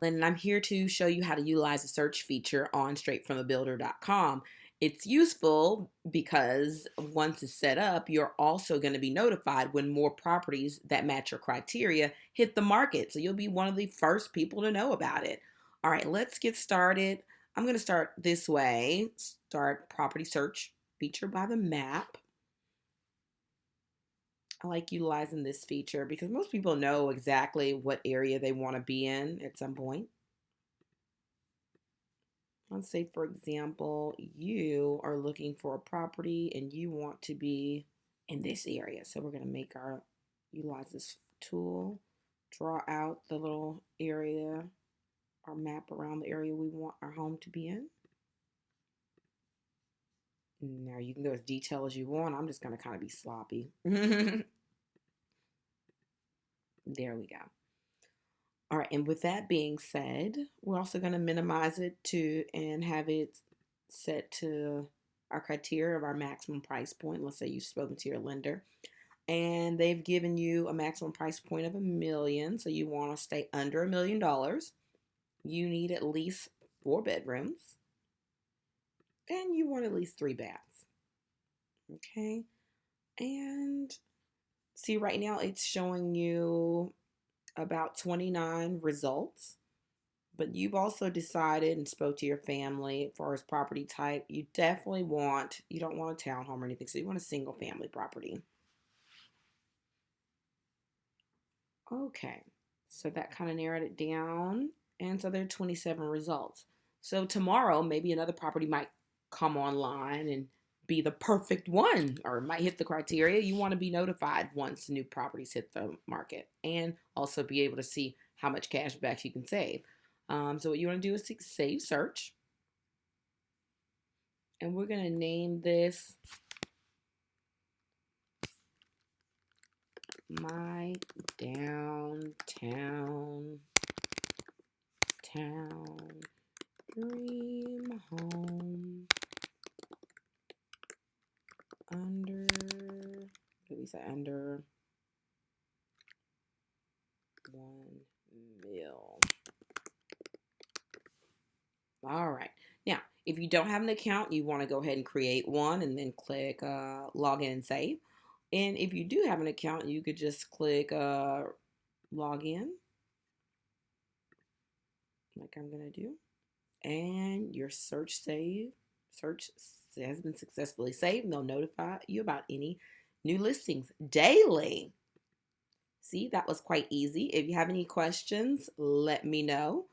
Eblen, and I'm here to show you how to utilize the search feature on straightfromthebuilder.com. It's useful because once it's set up, you're also going to be notified when more properties that match your criteria hit the market. So you'll be one of the first people to know about it. All right, let's get started. I'm going to start this way. Start property search feature by the map. I like utilizing this feature because most people know exactly what area they want to be in at some point. Let's say, for example, you are looking for a property and you want to be in this area. So we're going to utilize this tool, draw out the little area, our map around the area we want our home to be in. Now you can go as detailed as you want. I'm just going to kind of be sloppy. There we go. All right, and with that being said, we're also going to minimize it and have it set to our criteria of our maximum price point. Let's say you've spoken to your lender and they've given you a maximum price point of $1 million, so you want to stay under $1 million. You need at least 4 bedrooms and you want at least 3 baths. Okay, and see, right now it's showing you about 29 results, but you've also decided and spoke to your family as far as property type. You don't want a townhome or anything, so you want a single family property. Okay, so that kind of narrowed it down, and so there are 27 results. So tomorrow maybe another property might come online and be the perfect one, or might hit the criteria. You want to be notified once new properties hit the market and also be able to see how much cash back you can save. So what you want to do is save search, and we're going to name this My Downtown Dream Home under, what did we say, under 1 mil. All right. Now, if you don't have an account, you want to go ahead and create one and then click log in and save. And if you do have an account, you could just click log in, like I'm going to do. And your search has been successfully saved, and they'll notify you about any new listings daily. See, that was quite easy. If you have any questions, let me know.